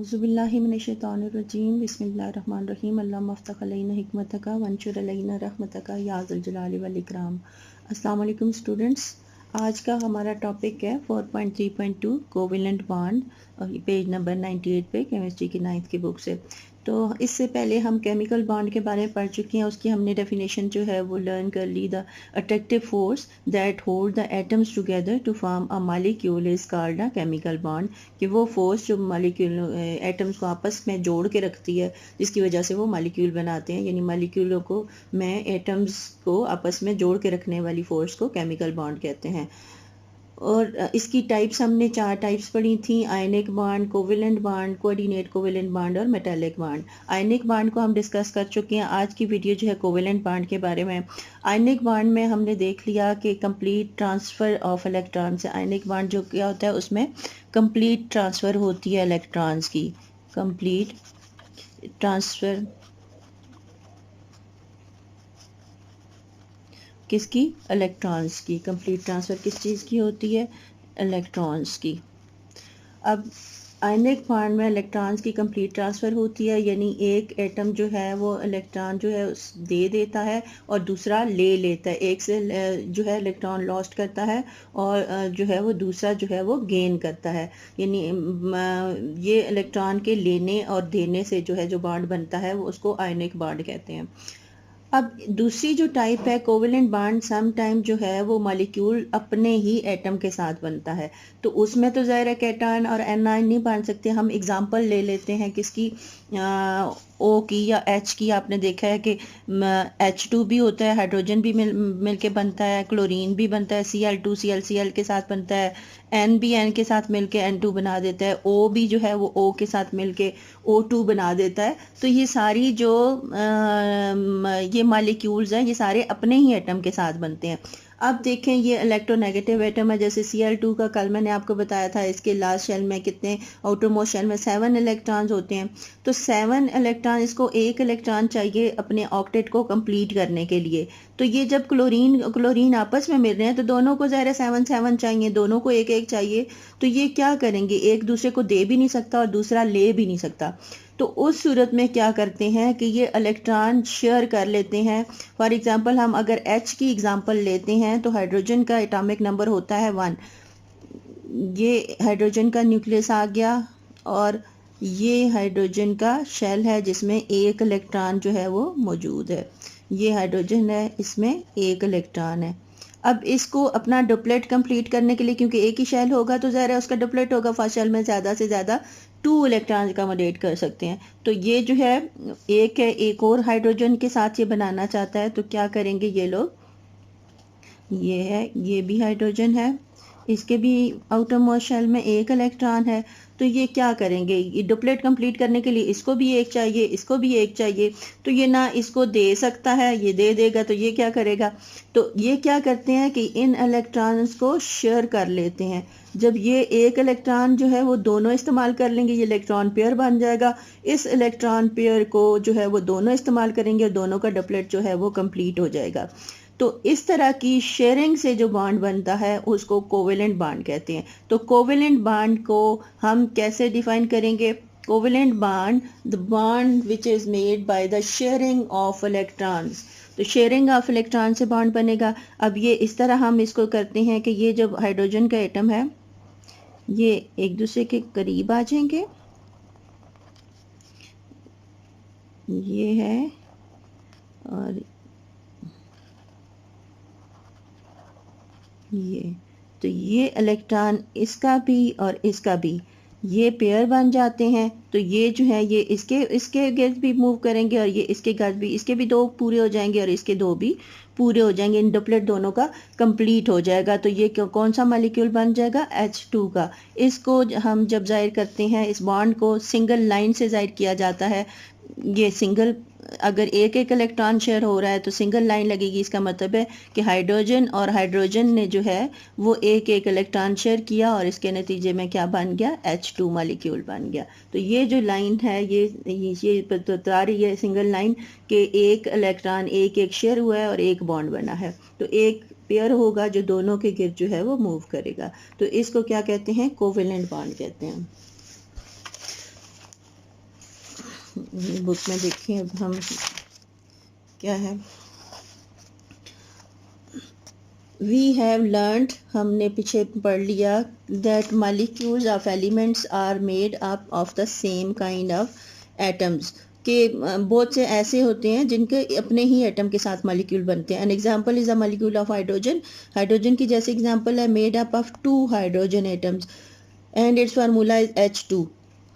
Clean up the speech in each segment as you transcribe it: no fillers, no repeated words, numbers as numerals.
औज़ुबिल्लाहि मिनश्शैतानिर्रजीम बिस्मिल्लाहिर्रहमानिर्रहीम अल्लाहुम्मा अफ़्तह अलैना हिकमतका वंशुर अलैना रहमतका या ज़ुल जलाली वल इकराम। अस्सलाम वालेकुम स्टूडेंट्स, आज का हमारा टॉपिक है 4.3.2 कोवेलेंट बॉन्ड, पेज नंबर 98 पे केमिस्ट्री की 9th की बुक से। तो इससे पहले हम केमिकल बॉन्ड के बारे में पढ़ चुके हैं, उसकी हमने डेफिनेशन जो है वो लर्न कर ली। The attractive force that hold the atoms together to form a molecule is called a chemical bond. कि वो फोर्स जो मॉलिक्यूल एटम्स को आपस में जोड़ के रखती है, जिसकी वजह से वो मॉलिक्यूल बनाते हैं, यानी मॉलिक्यूलों को में एटम्स को आपस में जोड़ के रखने वाली फोर्स को केमिकल बॉन्ड कहते हैं। और इसकी टाइप्स हमने 4 टाइप्स पढ़ी थी: ionic bond, covalent bond, coordinate covalent bond और मेटालिक बॉन्ड। आयनिक बॉन्ड को हम डिस्कस कर चुके हैं। आज की वीडियो जो है कोवेलेंट बॉन्ड के बारे में। आयनिक बॉन्ड में हमने देख लिया कि complete transfer of electrons. Ionic bond जो क्या होता है, उसमें कंप्लीट ट्रांसफ़र होती है इलेक्ट्रॉन्स की। कंप्लीट ट्रांसफ़र किसकी? इलेक्ट्रॉन्स की। कंप्लीट ट्रांसफ़र किस चीज़ की होती है? इलेक्ट्रॉन्स की। अब आयनिक बॉन्ड में इलेक्ट्रॉन्स की कंप्लीट ट्रांसफ़र होती है, यानी एक एटम जो है वो इलेक्ट्रॉन जो है दे देता है और दूसरा ले लेता है। एक से जो है इलेक्ट्रॉन लॉस्ट करता है और जो है वो दूसरा जो है वो गेन करता है। यानी ये इलेक्ट्रॉन के लेने और देने से जो है जो बॉन्ड बनता है वो उसको आयनिक बॉन्ड कहते हैं। अब दूसरी जो टाइप है कोवेलेंट बॉन्ड, सम टाइम जो है वो मॉलिक्यूल अपने ही एटम के साथ बनता है, तो उसमें तो ज़ाहिर है कैटायन और एनायन नहीं बन सकते। हम एग्जांपल ले लेते हैं किसकी, ओ की या एच की। आपने देखा है कि H2 भी होता है, हाइड्रोजन भी मिल के बनता है, क्लोरीन भी बनता है, Cl2 Cl के साथ बनता है, N भी N के साथ मिलके N2 बना देता है, O भी जो है वो O के साथ मिलके O2 बना देता है। तो ये सारी जो ये मॉलिक्यूल्स हैं, ये सारे अपने ही एटम के साथ बनते हैं। अब देखें, ये इलेक्ट्रोनेगेटिव एटम है, जैसे Cl2 का कल मैंने आपको बताया था, इसके लास्ट शेल में कितने, आउटरमोस्ट शेल में 7 इलेक्ट्रॉन्स होते हैं। तो 7 इलेक्ट्रॉन, इसको एक इलेक्ट्रॉन चाहिए अपने ऑक्टेट को कंप्लीट करने के लिए। तो ये जब क्लोरीन आपस में मिल रहे हैं तो दोनों को ज़ाहिर है 7 चाहिए, दोनों को एक एक चाहिए। तो ये क्या करेंगे, एक दूसरे को दे भी नहीं सकता और दूसरा ले भी नहीं सकता। तो उस सूरत में क्या करते हैं कि ये इलेक्ट्रॉन शेयर कर लेते हैं। फॉर एग्जांपल हम अगर H की एग्जांपल लेते हैं तो हाइड्रोजन का एटॉमिक नंबर होता है 1। ये हाइड्रोजन का न्यूक्लियस आ गया और ये हाइड्रोजन का शेल है जिसमें एक इलेक्ट्रॉन जो है वो मौजूद है। ये हाइड्रोजन है, इसमें एक इलेक्ट्रॉन है। अब इसको अपना डुप्लेट कंप्लीट करने के लिए, क्योंकि एक ही शेल होगा तो ज़ाहिर है उसका डुप्लेट होगा, फर्स्ट शेल में ज़्यादा से ज़्यादा 2 इलेक्ट्रॉन अकोमोडेट कर सकते हैं। तो ये जो है एक है, एक और हाइड्रोजन के साथ ये बनाना चाहता है, तो क्या करेंगे ये लोग, ये है, ये भी हाइड्रोजन है, इसके भी आउटर मोस्ट शेल में एक इलेक्ट्रॉन है। तो ये क्या करेंगे, ये डुप्लेट कंप्लीट करने के लिए इसको भी एक चाहिए, इसको भी एक चाहिए। तो ये ना इसको दे सकता है, ये दे देगा, तो ये क्या करेगा, तो ये क्या करते हैं कि इन इलेक्ट्रॉन्स को शेयर कर लेते हैं। जब ये एक इलेक्ट्रॉन जो है वो दोनों इस्तेमाल कर लेंगे, ये इलेक्ट्रॉन पेयर बन जाएगा। इस इलेक्ट्रॉन पेयर को जो है वो दोनों इस्तेमाल करेंगे और दोनों का डुप्लेट जो है वो कंप्लीट हो जाएगा। तो इस तरह की शेयरिंग से जो बॉन्ड बनता है उसको कोवेलेंट बॉन्ड कहते हैं। तो कोवेलेंट बॉन्ड को हम कैसे डिफाइन करेंगे? Covalent bond, the bond which is made by the sharing of electrons. तो शेयरिंग ऑफ इलेक्ट्रॉन से बॉन्ड बनेगा। अब ये इस तरह हम इसको करते हैं कि ये जब हाइड्रोजन का एटम है, ये एक दूसरे के करीब आ जाएंगे, ये है, और ये, तो ये इलेक्ट्रॉन इसका भी और इसका भी ये पेयर बन जाते हैं। तो ये जो है ये इसके गर्द भी मूव करेंगे और ये इसके गर्द भी, इसके भी 2 पूरे हो जाएंगे और इसके 2 भी पूरे हो जाएंगे। इन डुप्लेट दोनों का कंप्लीट हो जाएगा। तो ये कौन सा मॉलिक्यूल बन जाएगा? H2 का। इसको हम जब जाहिर करते हैं, इस बॉन्ड को सिंगल लाइन से जाहिर किया जाता है। ये सिंगल, अगर एक एक इलेक्ट्रॉन शेयर हो रहा है तो सिंगल लाइन लगेगी। इसका मतलब है कि हाइड्रोजन और हाइड्रोजन ने जो है वो एक एक इलेक्ट्रॉन शेयर किया और इसके नतीजे में क्या बन गया? H2 मॉलिक्यूल बन गया। तो ये जो लाइन है ये बता रही है सिंगल लाइन कि एक इलेक्ट्रॉन एक एक शेयर हुआ है और एक बॉन्ड बना है। तो एक पेयर होगा जो दोनों के गिर्द जो है वो मूव करेगा। तो इसको क्या कहते हैं? कोवेलेंट बॉन्ड कहते हैं। बुक में देखें अब हम क्या है। वी हैव लर्नड, हमने पीछे पढ़ लिया, that molecules of elements are made up of the same kind of atoms, के बहुत से ऐसे होते हैं जिनके अपने ही एटम के साथ मालिक्यूल बनते हैं। An example is the molecule of hydrogen, hydrogen की जैसे एग्जांपल है, made up of 2 hydrogen atoms and its formula is H2.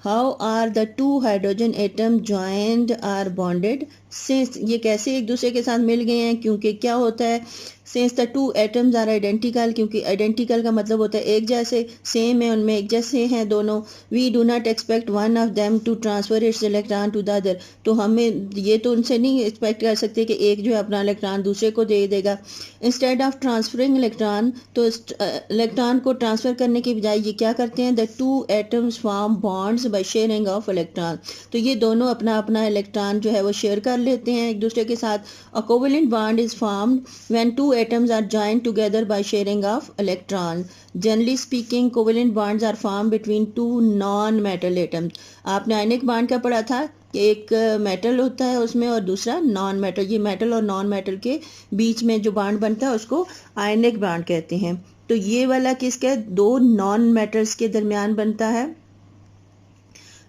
How are the 2 hydrogen atom joined or bonded? Since ये कैसे एक दूसरे के साथ मिल गए हैं, क्योंकि क्या होता है, since the 2 atoms are identical, क्योंकि identical का मतलब होता है एक जैसे, सेम है, उनमें एक जैसे हैं दोनों। We do not expect one of them to transfer its electron to the other, तो हमें ये तो उनसे नहीं एक्सपेक्ट कर सकते कि एक जो है अपना इलेक्ट्रॉन दूसरे को दे देगा। इंस्टेड ऑफ ट्रांसफरिंग इलेक्ट्रॉन, तो इलेक्ट्रॉन को ट्रांसफर करने की बजाय ये क्या करते हैं, the 2 atoms form bonds by sharing of electron, तो ये दोनों अपना अपना इलेक्ट्रॉन जो है वो शेयर कर लेते हैं एक दूसरे के साथ। अ covalent bond is formed when 2 atoms are joined together by sharing of electrons. Generally speaking, covalent bonds are formed between 2 non-metal atoms. आपने आयनिक बॉन्ड का पढ़ा था कि एक मेटल होता है उसमें और दूसरा नॉन मेटल, ये मेटल और नॉन मेटल के बीच में जो बॉन्ड बनता है उसको आयनिक बॉन्ड कहते हैं। तो ये वाला किसका, 2 नॉन मेटल्स के दरमियान बनता है।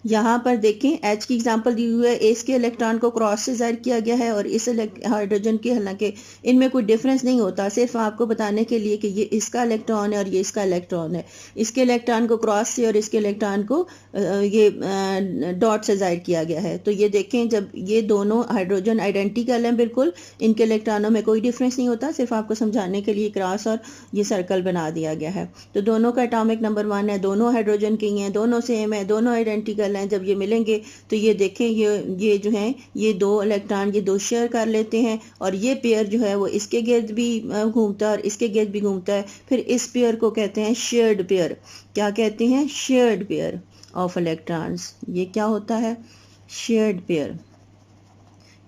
यहाँ पर देखें H की एग्जांपल दी हुई है, इसके इलेक्ट्रॉन को क्रॉस से जाहिर किया गया है और इस हाइड्रोजन के, हालांकि इनमें कोई डिफरेंस नहीं होता, सिर्फ आपको बताने के लिए कि ये इसका इलेक्ट्रॉन है और ये इसका इलेक्ट्रॉन है। इसके इलेक्ट्रॉन को क्रॉस से और इसके इलेक्ट्रॉन को ये डॉट से जाहिर किया गया है। तो ये देखें, जब ये दोनों हाइड्रोजन आइडेंटिकल हैं बिल्कुल, इनके इलेक्ट्रॉनों में कोई डिफरेंस नहीं होता, सिर्फ आपको समझाने के लिए क्रॉस और ये सर्कल बना दिया गया है। तो दोनों का एटॉमिक नंबर 1 है, दोनों हाइड्रोजन के ही हैं, दोनों सेम है, दोनों आइडेंटिकल हैं। जब ये मिलेंगे तो ये देखें, ये जो हैं ये 2 इलेक्ट्रॉन ये 2 शेयर कर लेते हैं और ये पेयर जो है वो इसके गिर्द भी घूमता है और इसके गिर्द भी घूमता है। फिर इस पेयर को कहते हैं शेयर्ड पेयर। क्या कहते हैं, शेयर्ड पेयर ऑफ इलेक्ट्रॉन्स। ये क्या होता है, शेयर्ड पेयर,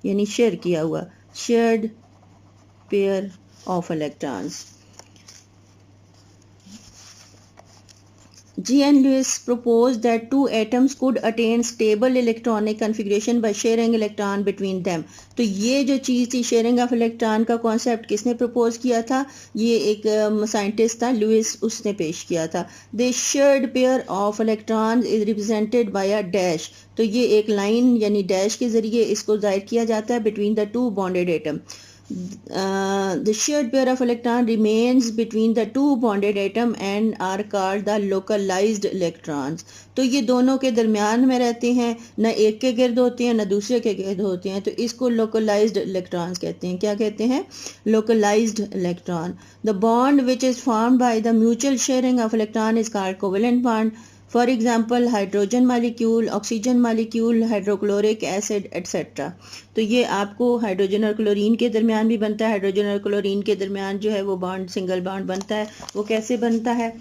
यानी शेयर किया हुआ, shared pair of electrons. G. and Lewis proposed that 2 atoms could attain stable electronic configuration by sharing electron between them. तो ये जो चीज़ थी, शेयरिंग ऑफ इलेक्ट्रॉन का कॉन्सेप्ट किसने प्रपोज किया था, ये एक साइंटिस्ट था, लुइस, उसने पेश किया था। The shared pair of electron is represented by a dash, तो ये एक लाइन यानी डैश के जरिए इसको जाहिर किया जाता है, between the 2 bonded atom. The shared pair of electron remains between the 2 bonded atom and are called the localized electrons. तो ये दोनों के दरमियान में रहते हैं, न एक के गिर्द होते हैं न दूसरे के गिर्द होते हैं, तो इसको localized electrons कहते हैं। क्या कहते हैं, localized electron. The bond which is formed by the mutual sharing of electron is called covalent bond. For example hydrogen molecule, oxygen molecule, hydrochloric acid etcetera. तो ये आपको हाइड्रोजन और क्लोरीन के दरमियान भी बनता है। हाइड्रोजन और क्लोरीन के दरमियान जो है वो बॉन्ड, सिंगल बॉन्ड बनता है। वो कैसे बनता है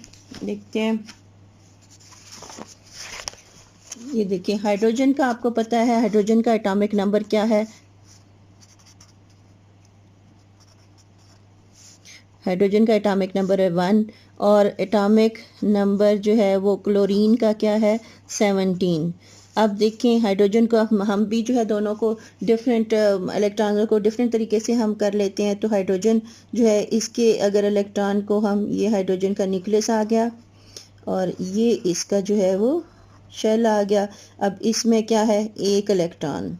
देखते हैं। ये देखिए, हाइड्रोजन का आपको पता है, हाइड्रोजन का एटॉमिक नंबर क्या है, हाइड्रोजन का एटॉमिक नंबर है 1 और एटॉमिक नंबर जो है वो क्लोरीन का क्या है, 17। अब देखें, हाइड्रोजन को हम भी जो है दोनों को डिफरेंट इलेक्ट्रॉनों को डिफरेंट तरीके से हम कर लेते हैं। तो हाइड्रोजन जो है, इसके अगर इलेक्ट्रॉन को हम, ये हाइड्रोजन का न्यूक्लियस आ गया और ये इसका जो है वो शेल आ गया। अब इसमें क्या है, एक इलेक्ट्रॉन।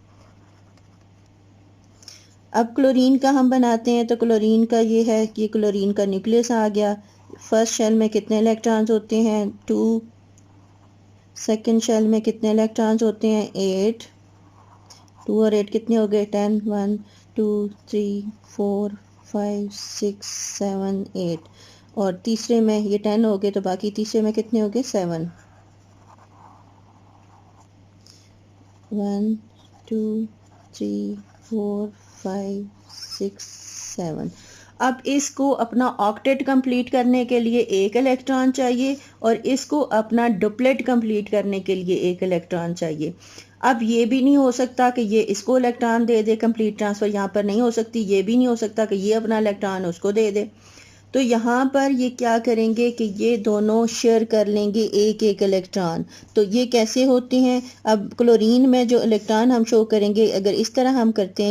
अब क्लोरीन का हम बनाते हैं, तो क्लोरीन का ये है कि क्लोरीन का न्यूक्लियस आ गया। फर्स्ट शेल में कितने इलेक्ट्रॉन्स होते हैं, 2। सेकंड शेल में कितने इलेक्ट्रॉन्स होते हैं, 8। 2 और 8 कितने हो गए, 10। 1 2 3 4 5 6 7 8। और तीसरे में ये 10 हो गए, तो बाकी तीसरे में कितने हो गए, 7। 1 2 3 4 5 6 7। अब इसको अपना ऑक्टेट कंप्लीट करने के लिए एक इलेक्ट्रॉन चाहिए और इसको अपना डुप्लेट कंप्लीट करने के लिए एक इलेक्ट्रॉन चाहिए। अब ये भी नहीं हो सकता कि ये इसको इलेक्ट्रॉन दे दे, कंप्लीट ट्रांसफ़र यहाँ पर नहीं हो सकती। ये भी नहीं हो सकता कि ये अपना इलेक्ट्रॉन उसको दे दे। तो यहाँ पर ये क्या करेंगे कि ये दोनों शेयर कर लेंगे एक एक इलेक्ट्रॉन। तो ये कैसे होते हैं? अब क्लोरीन में जो इलेक्ट्रॉन हम शो करेंगे, अगर इस तरह हम करते हैं,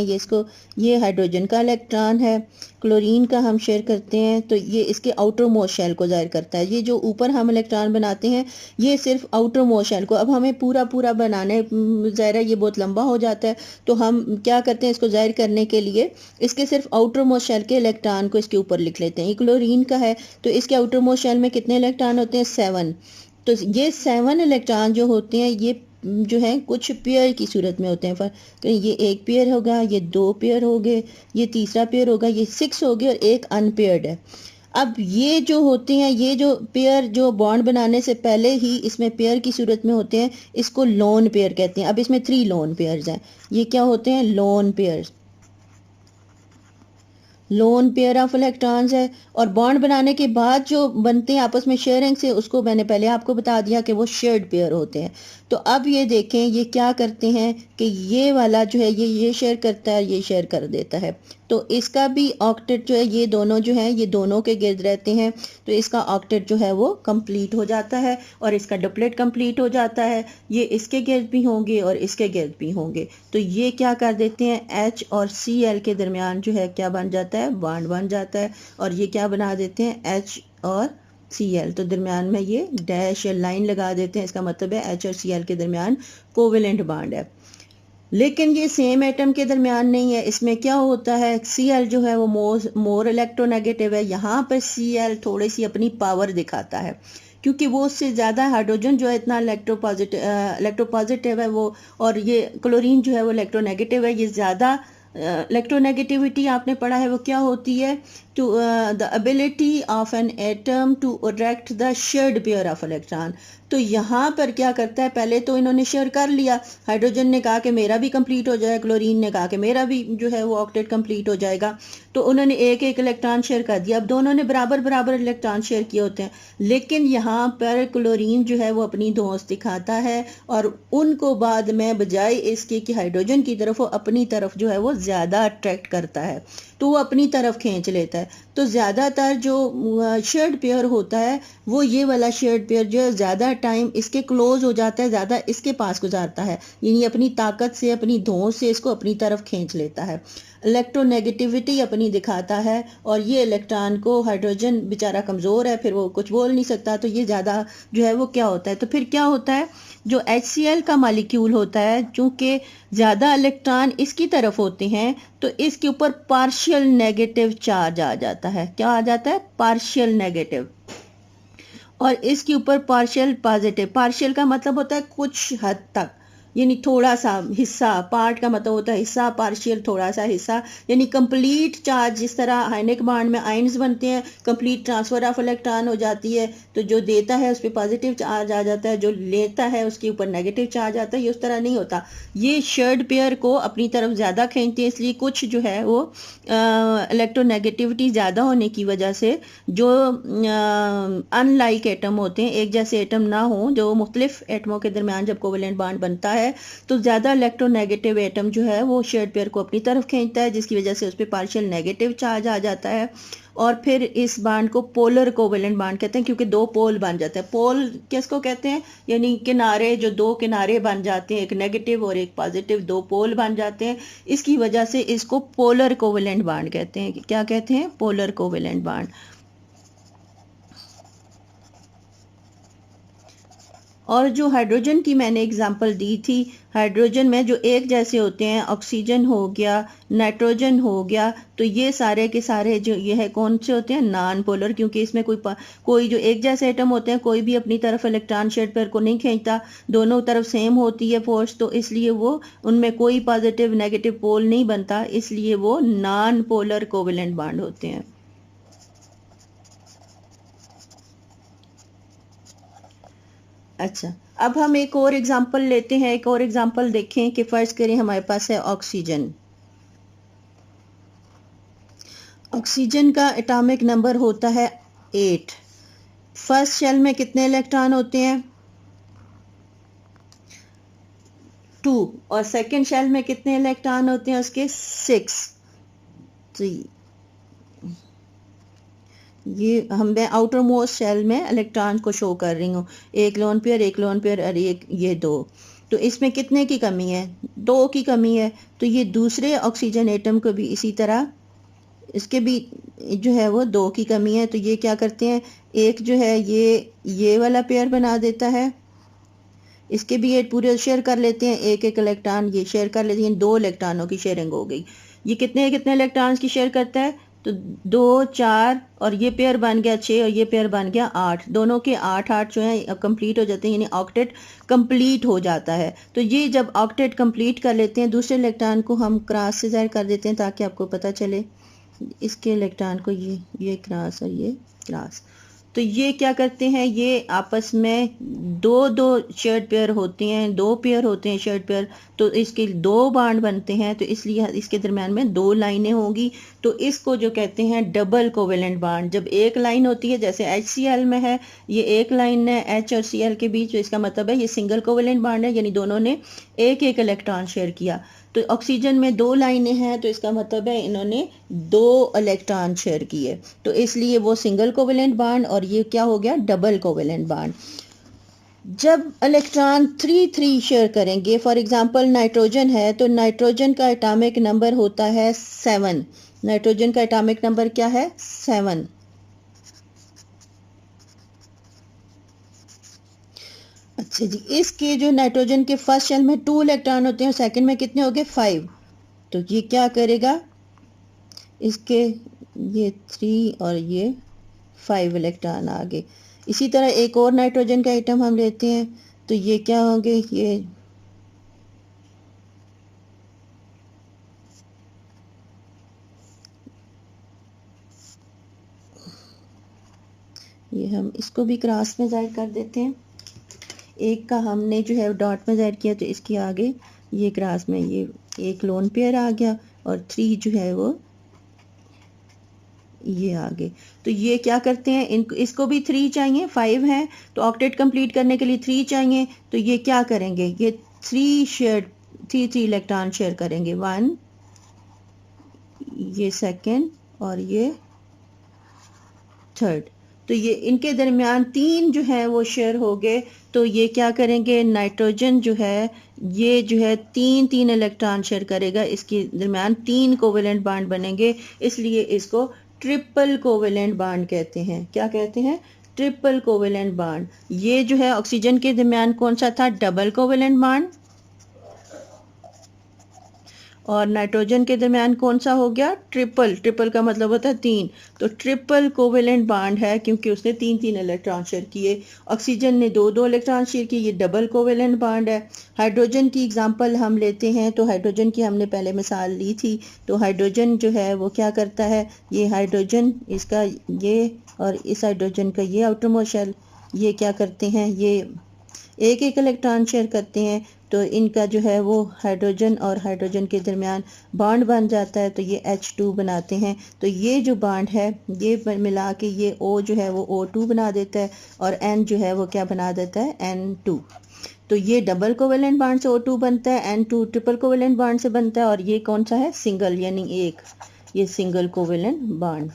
ये हाइड्रोजन का इलेक्ट्रॉन है, क्लोरीन का हम शेयर करते हैं, तो ये इसके आउटर मोस्ट शेल को जाहिर करता है। ये जो ऊपर हम इलेक्ट्रॉन बनाते हैं ये सिर्फ आउटर मोस्ट शेल को, अब हमें पूरा पूरा बनाने ज़ाहिर है ये बहुत लंबा हो जाता है, तो हम क्या करते हैं, इसको जाहिर करने के लिए इसके सिर्फ आउटर मोस्ट शेल के इलेक्ट्रॉन को इसके ऊपर लिख लेते हैं। ये क्लोरीन का है तो इसके आउटर मोस्ट शेल में कितने इलेक्ट्रॉन होते हैं? 7। तो ये 7 इलेक्ट्रॉन जो होते हैं ये जो है कुछ पेयर की सूरत में होते हैं। तो ये एक पेयर होगा, ये 2 पेयर हो गए, ये तीसरा पेयर होगा, ये 6 हो गए और एक अनपेयर्ड है। अब ये जो होते हैं, ये जो पेयर जो बॉन्ड बनाने से पहले ही इसमें पेयर की सूरत में होते हैं, इसको लोन पेयर कहते हैं। अब इसमें 3 लोन पेयर्स हैं। ये क्या होते हैं? Lone pairs, lone pair of electrons है। और बॉन्ड बनाने के बाद जो बनते हैं आपस में शेयरिंग से, उसको मैंने पहले आपको बता दिया कि वो शेयर्ड पेयर होते हैं। तो अब ये देखें ये क्या करते हैं कि ये वाला जो है ये शेयर करता है, ये शेयर कर देता है। तो इसका भी ऑक्टेट जो है, ये दोनों जो है ये दोनों के गिर्द रहते हैं, तो इसका ऑक्टेट जो है वो कंप्लीट हो जाता है और इसका डुप्लेट कंप्लीट हो जाता है। ये इसके गिर्द भी होंगे और इसके गिर्द भी होंगे। तो ये क्या कर देते हैं, H और Cl के दरमियान जो है क्या बन जाता है? बॉन्ड बन जाता है। और ये क्या बना देते हैं? H और Cl। तो दरमियान में ये डैश या लाइन लगा देते हैं, इसका मतलब है H और Cl के दरमियान कोवेलेंट बॉन्ड है। लेकिन ये सेम एटम के दरमियान नहीं है। इसमें क्या होता है, Cl जो है वो मोर इलेक्ट्रोनेगेटिव है। यहाँ पर Cl थोड़ी सी अपनी पावर दिखाता है, क्योंकि वो उससे ज़्यादा हाइड्रोजन जो है इतना इलेक्ट्रोपॉजिटिव है वो, और ये क्लोरीन जो है वो इलेक्ट्रोनेगेटिव है। ये ज़्यादा इलेक्ट्रोनेगेटिविटी आपने पढ़ा है वो क्या होती है? To the ability of an atom to attract the shared pair of electron. तो यहाँ पर क्या करता है, पहले तो इन्होंने शेयर कर लिया, हाइड्रोजन ने कहा कि मेरा भी कंप्लीट हो जाएगा, क्लोरीन ने कहा कि मेरा भी जो है वो ऑक्टेट कंप्लीट हो जाएगा। तो उन्होंने एक एक इलेक्ट्रॉन शेयर कर दिया। अब दोनों ने बराबर बराबर इलेक्ट्रॉन शेयर किए होते हैं, लेकिन यहाँ पर क्लोरीन जो है वो अपनी धौंस दिखाता है और उनको बाद में बजाय इसके कि हाइड्रोजन की तरफ, वो अपनी तरफ जो है वो ज़्यादा अट्रैक्ट करता है, तो वो अपनी तरफ खींच लेता है। तो ज़्यादातर जो शेयर्ड पेयर होता है वो ये वाला शेयर्ड पेयर जो है ज़्यादा टाइम इसके क्लोज हो जाता है, ज़्यादा इसके पास गुजारता है, यानी अपनी ताकत से, अपनी धौंस से इसको अपनी तरफ खींच लेता है, इलेक्ट्रोनेगेटिविटी अपनी दिखाता है। और ये इलेक्ट्रॉन को, हाइड्रोजन बेचारा कमज़ोर है, फिर वो कुछ बोल नहीं सकता, तो ये ज़्यादा जो है वो क्या होता है, तो फिर क्या होता है, जो HCl का मालिक्यूल होता है, चूँकि ज़्यादा इलेक्ट्रॉन इसकी तरफ होते हैं तो इसके ऊपर पार्शियल नेगेटिव चार्ज आ जाता है। क्या आ जाता है? Partial negative. और इसके ऊपर पार्शियल पॉजिटिव। पार्शियल का मतलब होता है कुछ हद तक, यानी थोड़ा सा हिस्सा। पार्ट का मतलब होता है हिस्सा, पार्शियल थोड़ा सा हिस्सा, यानी कंप्लीट चार्ज। जिस तरह आयनिक बॉन्ड में आयन्स बनते हैं, कंप्लीट ट्रांसफर ऑफ इलेक्ट्रॉन हो जाती है, तो जो देता है उस पर पॉजिटिव चार्ज आ जाता है, जो लेता है उसके ऊपर नेगेटिव चार्ज आता है। ये उस तरह नहीं होता, ये शेयर्ड पेयर को अपनी तरफ ज़्यादा खींचते हैं, इसलिए कुछ जो है वो इलेक्ट्रोनेगेटिविटी ज़्यादा होने की वजह से जो अनलाइक एटम होते हैं, एक जैसे एटम ना हो, जो मुख्तलिफ एटमों के दरमियान जब कोवेलेंट बॉन्ड बनता है तो ज़्यादा इलेक्ट्रोनेगेटिव एटम जो है वो शेयर्ड पेयर को अपनी तरफ खींचता है, जिसकी वजह से उस पर पार्शियल नेगेटिव चार्ज आ जाता है। और फिर इस बॉन्ड को पोलर कोवेलेंट बॉन्ड कहते हैं, क्योंकि 2 पोल बन जाते हैं। पोल किसको कहते हैं? यानी किनारे, जो 2 किनारे बन जाते हैं, एक नेगेटिव और एक पॉजिटिव, 2 पोल बन जाते हैं। इसकी वजह से इसको पोलर कोवेलेंट बॉन्ड कहते हैं। क्या कहते हैं? Polar covalent bond. और जो हाइड्रोजन की मैंने एग्जांपल दी थी, हाइड्रोजन में जो एक जैसे होते हैं, ऑक्सीजन हो गया, नाइट्रोजन हो गया, तो ये सारे के सारे जो ये है कौन से होते हैं? नॉन पोलर, क्योंकि इसमें कोई जो एक जैसे एटम होते हैं कोई भी अपनी तरफ इलेक्ट्रॉन शेयर्ड पेयर को नहीं खींचता, दोनों तरफ सेम होती है फोर्स, तो इसलिए वो उनमें कोई पॉजिटिव नेगेटिव पोल नहीं बनता, इसलिए वो नॉन पोलर कोवेलेंट बॉन्ड होते हैं। अच्छा, अब हम एक और एग्जांपल लेते हैं। एक और एग्जांपल देखें कि फर्ज करें हमारे पास है ऑक्सीजन। ऑक्सीजन का एटॉमिक नंबर होता है 8। फर्स्ट शेल में कितने इलेक्ट्रॉन होते हैं? 2। और सेकंड शेल में कितने इलेक्ट्रॉन होते हैं उसके? 6। ये मैं आउटर मोस्ट शेल में इलेक्ट्रॉन को शो कर रही हूँ, एक लोन पेयर और एक ये दो। तो इसमें कितने की कमी है? दो की कमी है। तो ये दूसरे ऑक्सीजन एटम को भी इसी तरह, इसके भी जो है वो दो की कमी है। तो ये क्या करते हैं, एक जो है ये वाला पेयर बना देता है, इसके भी ये पूरे शेयर कर लेते हैं, एक एक इलेक्ट्रॉन ये शेयर कर लेते हैं, दो इलेक्ट्रॉनों की शेयरिंग हो गई। ये कितने कितने इलेक्ट्रॉन्स की शेयर करता है? तो दो, चार, और ये पेयर बन गया 6 और ये पेयर बन गया 8। दोनों के 8 जो है कंप्लीट हो जाते हैं, यानी ऑक्टेट कंप्लीट हो जाता है। तो ये जब ऑक्टेट कंप्लीट कर लेते हैं, दूसरे इलेक्ट्रॉन को हम क्रॉस से ज़ाहिर कर देते हैं ताकि आपको पता चले। इसके इलेक्ट्रॉन को ये क्रॉस और ये क्रॉस। तो ये क्या करते हैं, ये आपस में दो दो शेयर्ड पेयर होते हैं, दो पेयर होते हैं शेयर्ड पेयर। तो इसके दो बॉन्ड बनते हैं, तो इसलिए इसके दरम्यान में दो लाइनें होंगी। तो इसको जो कहते हैं डबल कोवेलेंट बॉन्ड। जब एक लाइन होती है, जैसे HCl में है, ये एक लाइन है H और Cl के बीच, तो इसका मतलब है ये सिंगल कोवेलेंट बॉन्ड है, यानी दोनों ने एक एक इलेक्ट्रॉन शेयर किया। तो ऑक्सीजन में दो लाइनें हैं, तो इसका मतलब है इन्होंने दो इलेक्ट्रॉन शेयर किए, तो इसलिए वो सिंगल कोवेलेंट बॉन्ड, और ये क्या हो गया, डबल कोवेलेंट बॉन्ड। जब इलेक्ट्रॉन 3 शेयर करेंगे, फॉर एग्जांपल नाइट्रोजन है, तो नाइट्रोजन का एटॉमिक नंबर होता है 7। नाइट्रोजन का एटॉमिक नंबर क्या है, 7। अच्छा जी, इसके जो नाइट्रोजन के फर्स्ट शेल में 2 इलेक्ट्रॉन होते हैं, सेकंड में कितने हो गए, 5। तो ये क्या करेगा, इसके ये 3 और ये 5 इलेक्ट्रॉन आ गए। इसी तरह एक और नाइट्रोजन का आइटम हम लेते हैं, तो ये क्या होंगे, ये हम इसको भी क्रॉस में ज़ाहिर कर देते हैं। एक का हमने जो है डॉट में ज़ाहिर किया, तो इसके आगे ये क्रॉस में ये एक लोन पेयर आ गया, और 3 जो है वो ये आगे। तो ये क्या करते हैं, इनको इसको भी 3 चाहिए, 5 है, तो ऑक्टेट कंप्लीट करने के लिए 3 चाहिए। तो ये क्या करेंगे, ये 3 इलेक्ट्रॉन शेयर करेंगे, 1, ये सेकंड और ये थर्ड। तो ये इनके दरमियान 3 जो है वो शेयर हो गए। तो ये क्या करेंगे, नाइट्रोजन जो है ये जो है 3 इलेक्ट्रॉन शेयर करेगा, इसके दरमियान 3 कोवेलेंट बॉन्ड बनेंगे, इसलिए इसको ट्रिपल कोवेलेंट बॉन्ड कहते हैं। क्या कहते हैं, ट्रिपल कोवेलेंट बॉन्ड। ये जो है ऑक्सीजन के दरमियान कौन सा था, डबल कोवेलेंट बॉन्ड, और नाइट्रोजन के दरमियान कौन सा हो गया, ट्रिपल। ट्रिपल का मतलब होता है 3। तो ट्रिपल कोवेलेंट बॉन्ड है, क्योंकि उसने 3 इलेक्ट्रॉन शेयर किए। ऑक्सीजन ने 2 इलेक्ट्रॉन शेयर किए, ये डबल कोवेलेंट बॉन्ड है। हाइड्रोजन की एग्जांपल हम लेते हैं, तो हाइड्रोजन की हमने पहले मिसाल ली थी। तो हाइड्रोजन जो है वो क्या करता है, ये हाइड्रोजन इसका ये और इस हाइड्रोजन का ये आउटर मोस्ट शेल, ये क्या करते हैं, ये एक एक इलेक्ट्रॉन शेयर करते हैं। तो इनका जो है वो हाइड्रोजन और हाइड्रोजन के दरमियान बॉन्ड बन जाता है, तो ये H2 बनाते हैं। तो ये जो बॉन्ड है ये मिला के ये O जो है वो O2 बना देता है, और N जो है वो क्या बना देता है, N2। तो ये डबल कोवेलेंट बॉन्ड से O2 बनता है, N2 ट्रिपल कोवेलेंट बॉन्ड से बनता है, और ये कौन सा है, सिंगल, यानी एक, ये सिंगल कोवेलेंट बॉन्ड।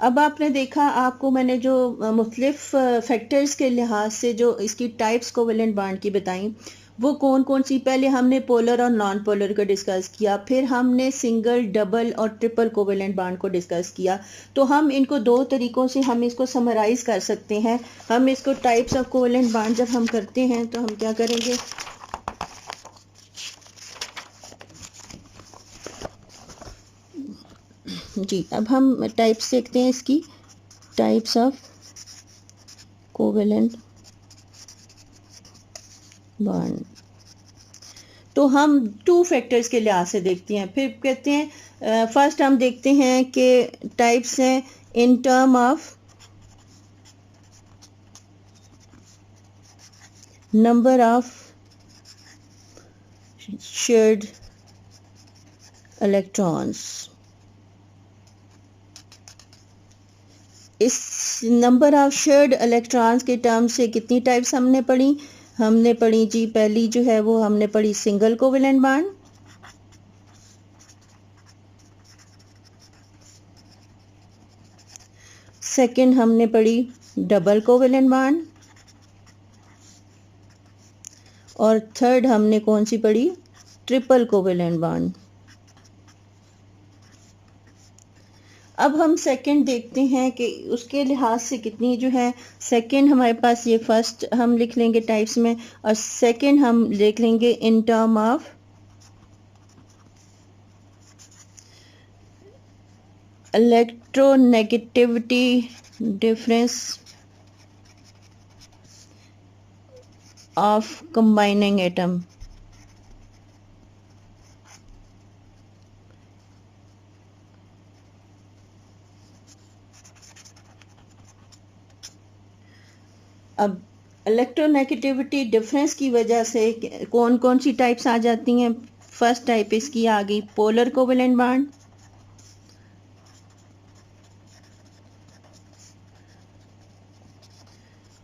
अब आपने देखा, आपको मैंने जो मुख्तलिफ फैक्टर्स के लिहाज से जो इसकी टाइप्स कोवेलेंट बॉन्ड की बताई, वो कौन कौन सी, पहले हमने पोलर और नॉन पोलर को डिस्कस किया, फिर हमने सिंगल, डबल और ट्रिपल कोवेलेंट बॉन्ड को डिस्कस किया। तो हम इनको 2 तरीक़ों से हम इसको समराइज कर सकते हैं। हम इसको टाइप्स ऑफ कोवेलेंट बॉन्ड जब हम करते हैं, तो हम क्या करेंगे, जी अब हम टाइप्स देखते हैं इसकी, टाइप्स ऑफ कोवेलेंट बॉन्ड। तो हम 2 फैक्टर्स के लिहाज से देखते हैं, फिर कहते हैं फर्स्ट हम देखते हैं कि टाइप्स हैं इन term of number of shared electrons. इस नंबर ऑफ शेयर्ड इलेक्ट्रॉन्स के टर्म से कितनी टाइप्स हमने पढ़ी, हमने पढ़ी जी, पहली जो है वो हमने पढ़ी सिंगल कोवेलेंट बॉन्ड, सेकंड हमने पढ़ी डबल कोवेलेंट बॉन्ड, और थर्ड हमने कौन सी पढ़ी, ट्रिपल कोवेलेंट बॉन्ड। अब हम सेकंड देखते हैं कि उसके लिहाज से कितनी जो है, सेकंड हमारे पास ये फर्स्ट हम लिख लेंगे टाइप्स में, और सेकंड हम लिख लेंगे इन term of electronegativity difference of combining atom. अब इलेक्ट्रोनेगेटिविटी डिफरेंस की वजह से कौन कौन सी टाइप्स आ जाती हैं। फर्स्ट टाइप इसकी आ गई पोलर कोवेलेंट बॉन्ड,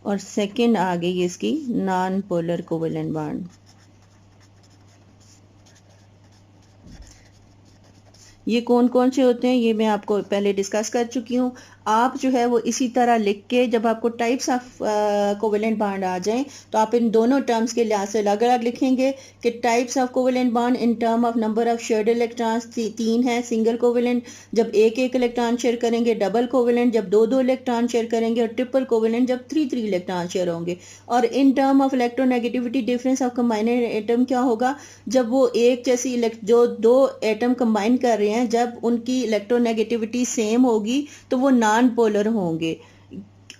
और सेकंड आ गई इसकी नॉन पोलर कोवेलेंट बॉन्ड। ये कौन कौन से होते हैं ये मैं आपको पहले डिस्कस कर चुकी हूँ। आप जो है वो इसी तरह लिख के जब आपको टाइप्स ऑफ कोवेलेंट बॉन्ड आ जाएं तो आप इन दोनों टर्म्स के लिहाज से अलग अलग लिखेंगे कि types of covalent bond in term of number of shared electrons 3 है, सिंगल कोवेलेंट जब एक इलेक्ट्रॉन शेयर करेंगे, डबल कोवेलेंट जब दो इलेक्ट्रॉन शेयर करेंगे, और ट्रिपल कोवेलेंट जब 3 इलेक्ट्रॉन शेयर होंगे। और in term of electronegativity difference of combined atom क्या होगा, जब वो एक जैसी जो दो एटम कंबाइन कर रहे हैं जब उनकी इलेक्ट्रोनेगेटिविटी सेम होगी तो वो नॉन पोलर होंगे,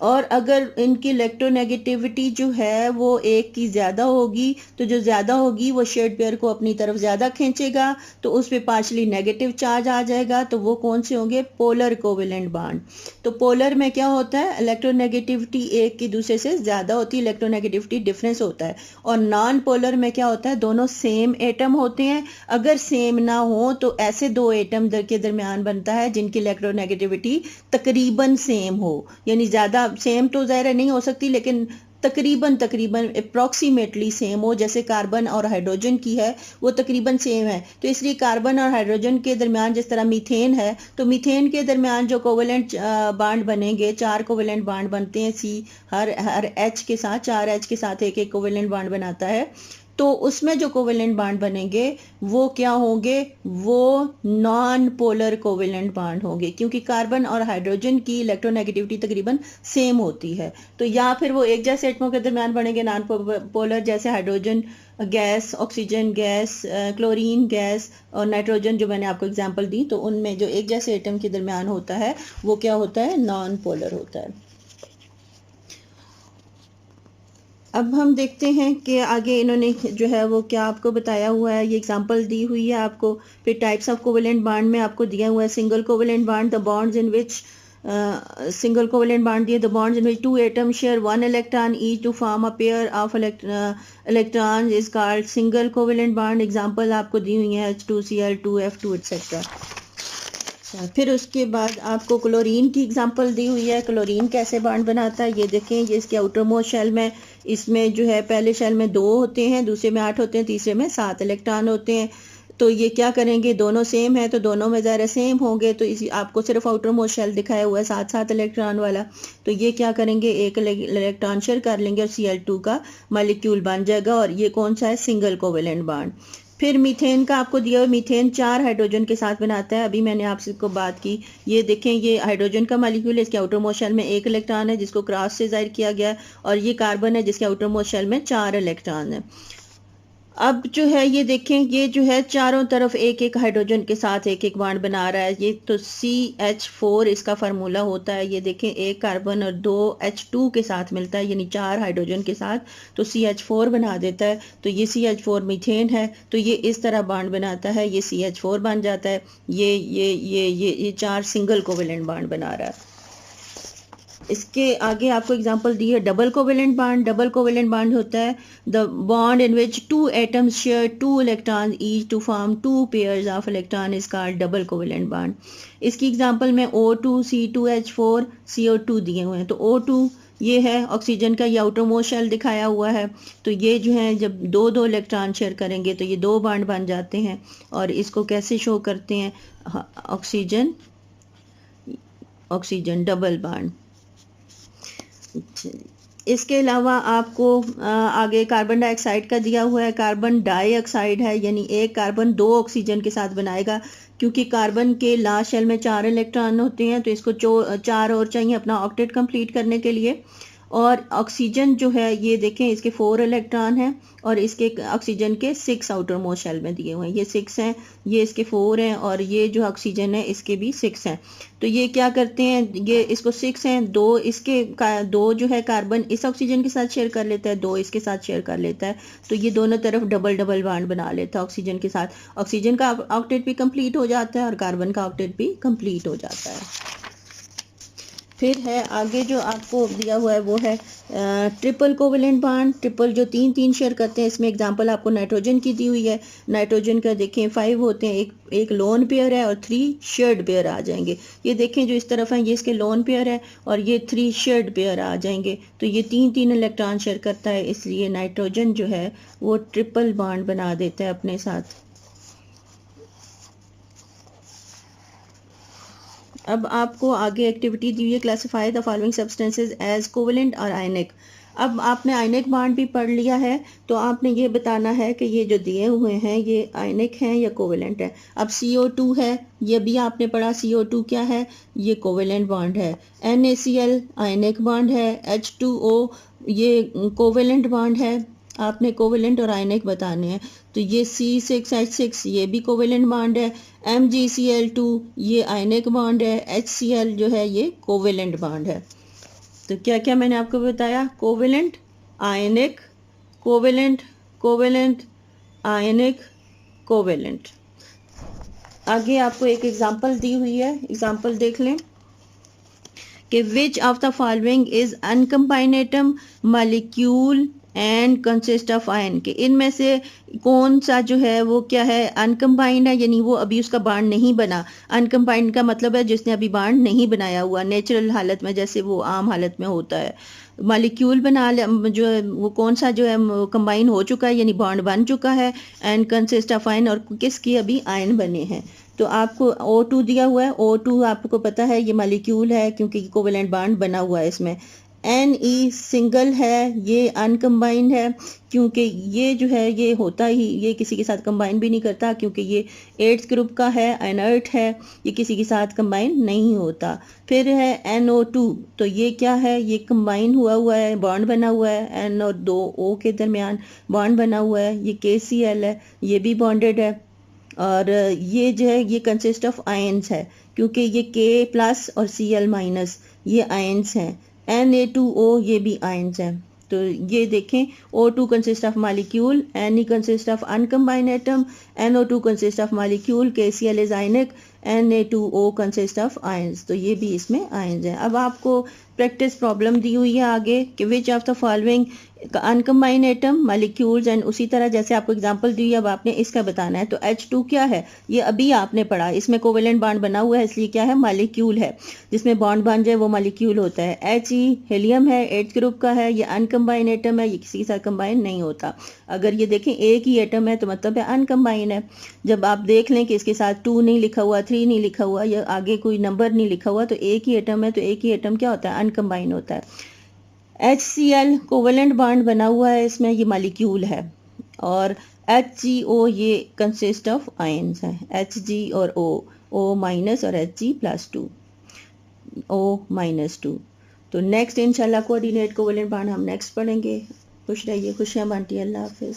और अगर इनकी इलेक्ट्रोनेगेटिविटी जो है वो एक की ज़्यादा होगी तो जो ज़्यादा होगी वो शेयर्ड पेयर को अपनी तरफ ज़्यादा खींचेगा, तो उस पर पार्शली नेगेटिव चार्ज आ जाएगा, तो वो कौन से होंगे, पोलर कोवेलेंट बॉन्ड। तो पोलर में क्या होता है, इलेक्ट्रोनेगेटिविटी एक की दूसरे से ज़्यादा होती है, इलेक्ट्रोनेगेटिविटी डिफरेंस होता है। और नॉन पोलर में क्या होता है, दोनों सेम एटम होते हैं, अगर सेम ना हो तो ऐसे दो एटम के दरमियान बनता है जिनकी इलेक्ट्रोनेगेटिविटी तकरीबन सेम हो, यानी ज़्यादा सेम तो ज़ाहिर नहीं हो सकती लेकिन तकरीबन अप्रॉक्सीमेटली सेम हो, जैसे कार्बन और हाइड्रोजन की है वो तकरीबन सेम है। तो इसलिए कार्बन और हाइड्रोजन के दरमियान जिस तरह मीथेन है, तो मीथेन के दरमियान जो कोवेलेंट बॉन्ड बनेंगे, 4 कोवेलेंट बॉन्ड बनते हैं, सी हर एच के साथ 4 एच के साथ एक एक कोवेलेंट बॉन्ड बनाता है, तो उसमें जो कोवेलेंट बॉन्ड बनेंगे वो क्या होंगे, वो नॉन पोलर कोवेलेंट बॉन्ड होंगे, क्योंकि कार्बन और हाइड्रोजन की इलेक्ट्रोनेगेटिविटी तकरीबन सेम होती है। तो या फिर वो एक जैसे एटमों के दरमियान बनेंगे नॉन पोलर, जैसे hydrogen gas, oxygen gas, chlorine gas और नाइट्रोजन जो मैंने आपको एग्जांपल दी, तो उनमें जो एक जैसे एटम के दरमियान होता है वो क्या होता है, नॉन पोलर होता है। अब हम देखते हैं कि आगे इन्होंने जो है वो क्या आपको बताया हुआ है, ये एग्जांपल दी हुई है आपको। फिर टाइप्स ऑफ कोवेलेंट बॉन्ड में आपको दिया हुआ है single covalent bond, the bonds in which single covalent bond दिए, the bonds in which 2 atom share 1 electron each to form a pair of electron is called single covalent bond. Example आपको दी हुई है H2Cl2 F2 एक्सेट्रा। फिर उसके बाद आपको chlorine की एग्जांपल दी हुई है, क्लोरीन कैसे बॉन्ड बनाता है ये देखें। ये इसके आउटर मोस्ट शेल में, इसमें जो है पहले शेल में 2 होते हैं, दूसरे में 8 होते हैं, तीसरे में 7 इलेक्ट्रॉन होते हैं। तो ये क्या करेंगे, दोनों सेम है तो दोनों में ज़रा सेम होंगे, तो इसी आपको सिर्फ आउटर मोस्ट शेल दिखाया हुआ है 7 इलेक्ट्रॉन वाला, तो ये क्या करेंगे, एक इलेक्ट्रॉन शेयर कर लेंगे और Cl2 का मॉलिक्यूल बन जाएगा, और ये कौन सा है, सिंगल कोवेलेंट बॉन्ड। फिर मीथेन का आपको दिया हुआ, मीथेन 4 हाइड्रोजन के साथ बनाता है, अभी मैंने आपसे को बात की। ये देखें, ये हाइड्रोजन का मॉलिक्यूल है, इसके आउटर मोस्ट शेल में 1 इलेक्ट्रॉन है जिसको क्रॉस से जाहिर किया गया है, और ये कार्बन है जिसके आउटर मोस्ट शेल में 4 इलेक्ट्रॉन है। अब जो है ये देखें, ये जो है चारों तरफ एक एक हाइड्रोजन के साथ एक एक बॉन्ड बना रहा है, ये तो CH4 इसका फार्मूला होता है। ये देखें, एक कार्बन और 2 H2 के साथ मिलता है, यानी 4 हाइड्रोजन के साथ तो CH4 बना देता है। तो ये CH4 मीथेन है, तो ये इस तरह बॉन्ड बनाता है, ये CH4 बन जाता है। ये 4 सिंगल कोवेलेंट बॉन्ड बना रहा है। इसके आगे आपको एग्जांपल दी है double covalent bond. Double covalent bond होता है the bond in which 2 atoms share 2 electron each to form 2 pairs of electron is called double covalent bond. इसकी एग्जांपल में O2 C2H4 CO2 दिए हुए हैं। तो O2 ये है ऑक्सीजन का, ये आउटर मोस्ट शेल दिखाया हुआ है, तो ये जो है जब दो इलेक्ट्रॉन शेयर करेंगे तो ये 2 बॉन्ड बन जाते हैं, और इसको कैसे शो करते हैं, ऑक्सीजन ऑक्सीजन डबल बॉन्ड। इसके अलावा आपको आगे कार्बन डाइऑक्साइड का दिया हुआ है। कार्बन डाइऑक्साइड है यानी एक कार्बन दो ऑक्सीजन के साथ बनाएगा, क्योंकि कार्बन के लास्ट शेल में 4 इलेक्ट्रॉन होते हैं तो इसको 4 और चाहिए अपना ऑक्टेट कंप्लीट करने के लिए। और ऑक्सीजन जो है ये देखें इसके 4 इलेक्ट्रॉन हैं और इसके ऑक्सीजन के 6 आउटर मोस्ट शेल में दिए हुए हैं। ये 6 हैं, ये इसके 4 हैं और ये जो ऑक्सीजन है इसके भी 6 हैं। तो ये क्या करते हैं, ये इसको 6 हैं, दो जो है कार्बन इस ऑक्सीजन के साथ शेयर कर लेता है, दो इसके साथ शेयर कर लेता है, तो ये दोनों तरफ डबल डबल बॉन्ड बना लेता है ऑक्सीजन के साथ। ऑक्सीजन का ऑक्टेट भी कंप्लीट हो जाता है और कार्बन का ऑक्टेट भी कंप्लीट हो जाता है। फिर है आगे जो आपको दिया हुआ है वो है ट्रिपल कोवेलेंट बॉन्ड। ट्रिपल जो 3 शेयर करते हैं, इसमें एग्जांपल आपको नाइट्रोजन की दी हुई है। नाइट्रोजन का देखें 5 होते हैं, एक लोन पेयर है और 3 शेयर्ड पेयर आ जाएंगे। ये देखें जो इस तरफ है ये इसके लोन पेयर है और ये 3 शेयर्ड पेयर आ जाएंगे, तो ये 3 इलेक्ट्रॉन शेयर करता है, इसलिए नाइट्रोजन जो है वो ट्रिपल बॉन्ड बना देता है अपने साथ। अब आपको आगे एक्टिविटी दी हुई है, classify the following substances as covalent और आयनिक। अब आपने आयनिक बॉन्ड भी पढ़ लिया है तो आपने ये बताना है कि ये जो दिए हुए हैं ये आयनिक हैं या कोवेलेंट है। अब CO2 है, ये भी आपने पढ़ा, CO2 क्या है, ये कोवेलेंट बॉन्ड है। NaCl आयनिक बॉन्ड है। H2O ये कोवेलेंट बॉन्ड है। आपने कोवेलेंट और आयनिक बताने हैं, तो ये C6H6 ये भी कोवेलेंट बॉन्ड है। MgCl2 ये आयनिक बॉन्ड है। HCl जो है ये कोवेलेंट बॉन्ड है। तो क्या क्या मैंने आपको बताया, कोवेलेंट, आयनिक, कोवेलेंट, कोवेलेंट, आयनिक, कोवेलेंट। आगे आपको एक एग्जांपल दी हुई है, एग्जांपल देख लें कि which of the following is uncombined atom molecule and consist of ion, के इनमें से कौन सा जो है वो क्या है, अनकम्बाइंड है, यानी वो अभी उसका बांड नहीं बना। अनकम्बाइंड का मतलब है जिसने अभी बांड नहीं बनाया हुआ नेचुरल हालत में, जैसे वो आम हालत में होता है। मॉलिक्यूल जो है वो कौन सा जो है कंबाइन हो चुका है यानी बॉन्ड बन चुका है। एंड कंसिस्ट ऑफ आयन, और किसकी अभी आयन बने हैं। तो आपको O2 दिया हुआ है, O2 आपको पता है ये मॉलिक्यूल है क्योंकि कोवेलेंट बॉन्ड बना हुआ है इसमें। Ne सिंगल है, ये अनकम्बाइंड है क्योंकि ये जो है ये होता ही, ये किसी के साथ कंबाइन भी नहीं करता क्योंकि ये 8th ग्रुप का है, इनर्ट है, ये किसी के साथ कंबाइन नहीं होता। फिर है NO2, तो ये क्या है, ये कंबाइन हुआ है, बॉन्ड बना हुआ है, N और 2O के दरमियान बॉन्ड बना हुआ है। ये KCl है, ये भी बॉन्डेड है। और ये जो है ये कंसिस्ट ऑफ आयंस है क्योंकि ये K+ और Cl- ये आयंस हैं। Na2O ये भी आयंस हैं। तो ये देखें, O2 consist of molecule, Ne consist of uncombined atom, NO2 consist of molecule, KCl is ionic, Na2O consist of ions, तो ये भी इसमें आयंस हैं। अब आपको प्रैक्टिस प्रॉब्लम दी हुई है आगे कि which of the following uncombined atom molecules, and उसी तरह जैसे आपको एग्जांपल दी है अब आपने इसका बताना है। तो H2 क्या है, ये अभी आपने पढ़ा, इसमें कोवेलेंट बॉन्ड बना हुआ है इसलिए क्या है, मॉलिक्यूल है, जिसमें बॉन्ड बन जाए वो मॉलिक्यूल होता है। He हीलियम है, 8th ग्रुप का है, ये अनकम्बाइंड एटम है, ये किसी के साथ कंबाइन नहीं होता। अगर ये देखें एक ही एटम है तो मतलब है अनकम्बाइंड है। जब आप देख लें कि इसके साथ 2 नहीं लिखा हुआ, 3 नहीं लिखा हुआ या आगे कोई नंबर नहीं लिखा हुआ, तो एक ही एटम है, तो एक ही एटम क्या होता है, अनकम्बाइंड होता है। HCl कोवेलेंट बॉन्ड बना हुआ है इसमें, ये मॉलिक्यूल है। और HgO ये कंसिस्ट ऑफ आयंस है, Hg और O- और Hg+2, O-2। तो नेक्स्ट इंशाल्लाह कोऑर्डिनेट कोवेलेंट बॉन्ड हम नेक्स्ट पढ़ेंगे। खुश रहिए, खुशियां बांटिए, अल्लाह हाफिज़।